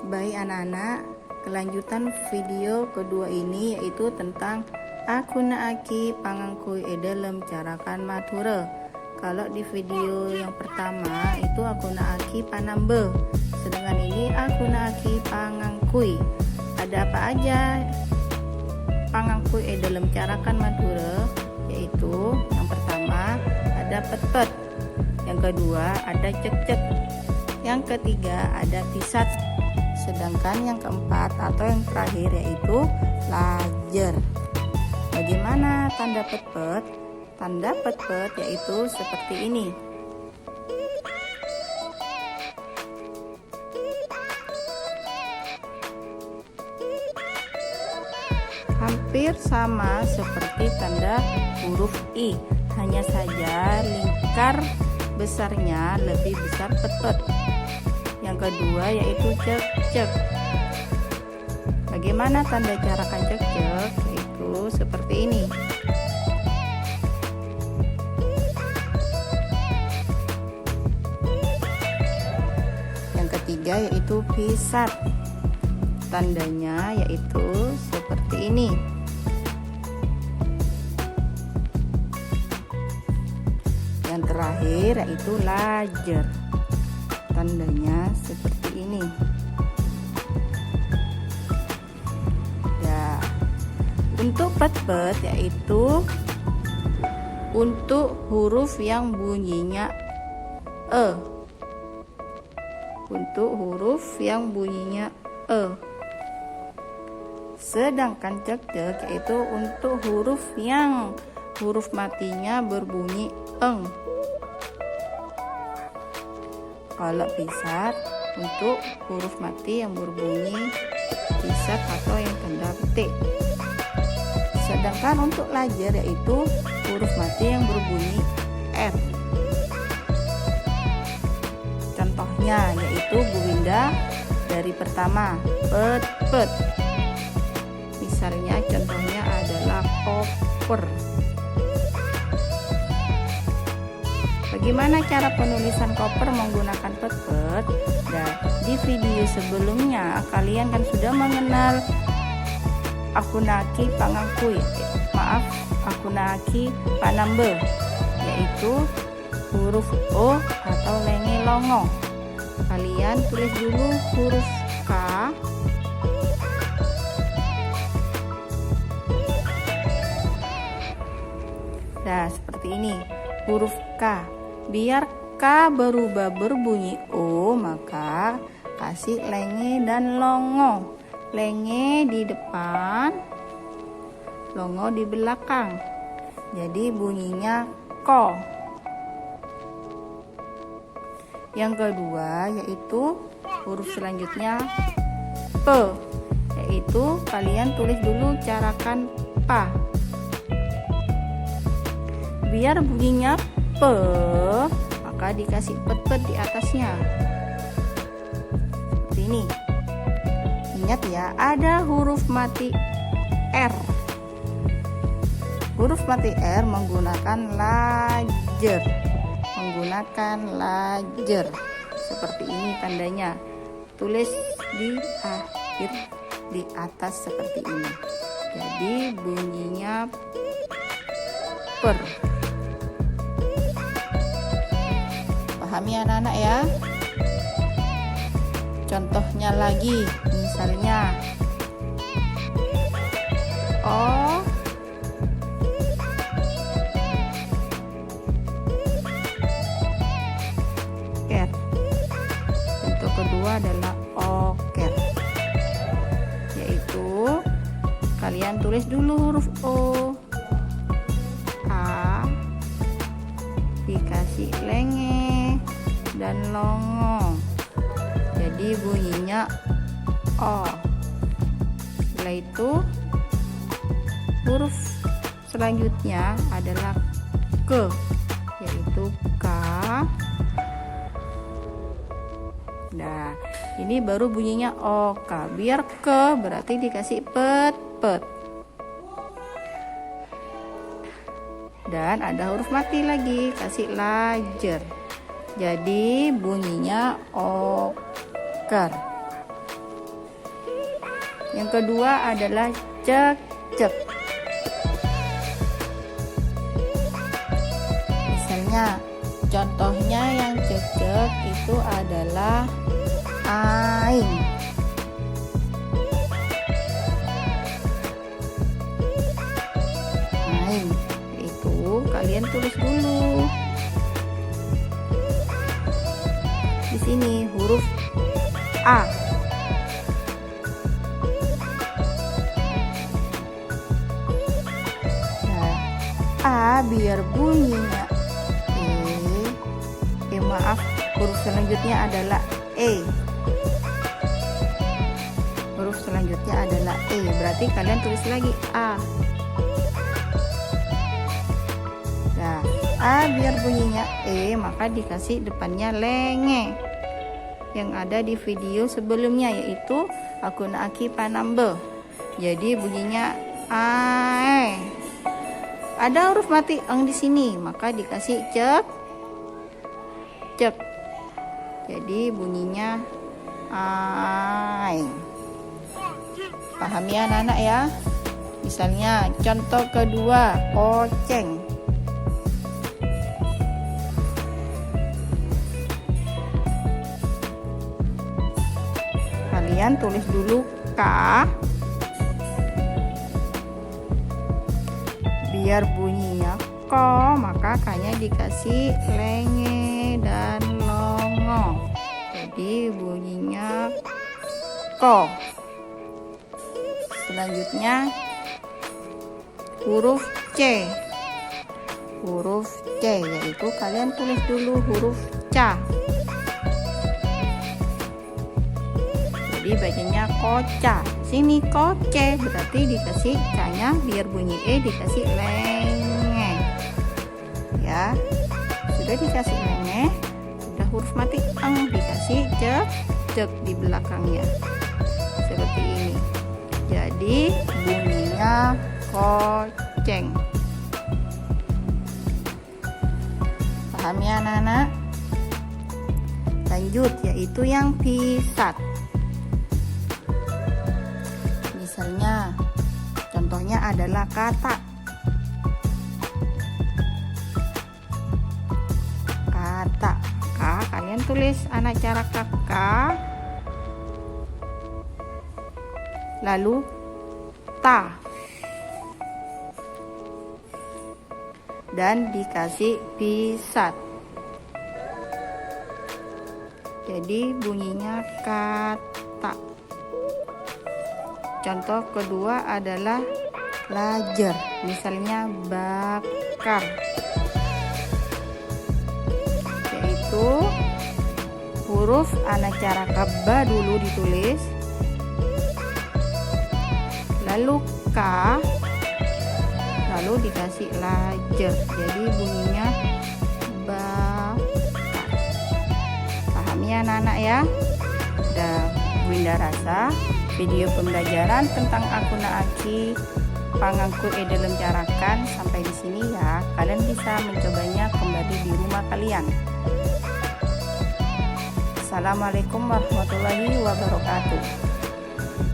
Baik anak-anak, kelanjutan video kedua ini yaitu tentang Akuna aki pangangkui dalam carakan matura. Kalau di video yang pertama itu Akuna aki panambe, sedangkan ini Akuna aki pangangkui. Ada apa aja pangangkui dalam carakan matura? Yaitu yang pertama ada pet-pet, yang kedua ada cek-cek, yang ketiga ada pisat, sedangkan yang keempat atau yang terakhir yaitu lajer. Bagaimana tanda pet-pet? Tanda pet-pet yaitu seperti ini. Hampir sama seperti tanda huruf I, hanya saja lingkar besarnya lebih besar pet-pet. Yang kedua yaitu cek-cek. Bagaimana tanda carakan cek-cek? Yaitu seperti ini. Yang ketiga yaitu pisat. Tandanya yaitu seperti ini. Yang terakhir yaitu lajer. Tandanya seperti ini. Ya, untuk pet-pet yaitu untuk huruf yang bunyinya e. Untuk huruf yang bunyinya e. Sedangkan cek-cek yaitu untuk huruf yang huruf matinya berbunyi eng. Kalau pisat untuk huruf mati yang berbunyi pisat atau yang tanda petik. Sedangkan untuk lajer yaitu huruf mati yang berbunyi F. Contohnya yaitu Bu Winda dari pertama pet-pet. Misalnya contohnya adalah koper. Bagaimana cara penulisan koper menggunakan pet-pet? Dan di video sebelumnya kalian kan sudah mengenal Akuna aki pangangkui, Akuna aki panambe, yaitu huruf O atau lenge longo. Kalian tulis dulu huruf K, nah seperti ini huruf K. Biar K berubah berbunyi O, maka kasih lenge dan longo. Lenge di depan, longo di belakang. Jadi bunyinya ko. Yang kedua yaitu huruf selanjutnya P, yaitu kalian tulis dulu carakan pa. Biar bunyinya P, maka dikasih pet-pet di atasnya. Seperti ini. Ingat ya, ada huruf mati R. Huruf mati R menggunakan lajer. Seperti ini tandanya. Tulis di akhir, di atas seperti ini. Jadi bunyinya per. Pahami anak-anak ya. Contohnya lagi, misalnya O, ker. Untuk kedua adalah oker, yaitu kalian tulis dulu huruf O, A, dikasih lenge dan longo. Jadi bunyinya O. Setelah itu huruf selanjutnya adalah ke, yaitu K. Nah, ini baru bunyinya OK. Biar ke berarti dikasih pet-pet. Dan ada huruf mati lagi, kasih lajer. Jadi bunyinya oker. Yang kedua adalah cek cek. Misalnya contohnya yang cek cek itu adalah aing. Aing itu kalian tulis dulu. Di sini huruf A. Nah, A biar bunyinya maaf, huruf selanjutnya adalah E. Huruf selanjutnya adalah E, berarti kalian tulis lagi A. Nah, A biar bunyinya E, maka dikasih depannya lenge yang ada di video sebelumnya, yaitu akun Aki Panambe. Jadi bunyinya AE. Ada huruf mati eng di sini, maka dikasih cek cek. Jadi bunyinya aing. Paham ya anak-anak ya? Misalnya contoh kedua, oceng. Kalian tulis dulu K biar bunyinya ko, maka K-nya dikasih lenge dan longo. Jadi bunyinya ko. Selanjutnya huruf C. Huruf C, yaitu kalian tulis dulu huruf ca. Jadi bacanya koca. Sini koce, berarti dikasih ca-nya biar bunyi E dikasih lenge. Ya, sudah dikasih lenge, sudah huruf mati eng dikasih cek cek di belakangnya seperti ini. Jadi bunyinya koceng. Paham ya anak-anak? Lanjut, yaitu yang pisat. Misalnya contohnya adalah kata. Kata K, kalian tulis anak cara kakak, lalu ta, dan dikasih pisat. Jadi bunyinya kata. Contoh kedua adalah lajer, misalnya bakar, yaitu huruf anak cara kaba dulu ditulis, lalu K, lalu dikasih lajer, jadi bunyinya bakar. Paham ya anak-anak ya? Udah Winda rasa video pembelajaran tentang akun Aki Pangangku Dalam Carakan sampai di sini ya. Kalian bisa mencobanya kembali di rumah kalian. Assalamualaikum warahmatullahi wabarakatuh.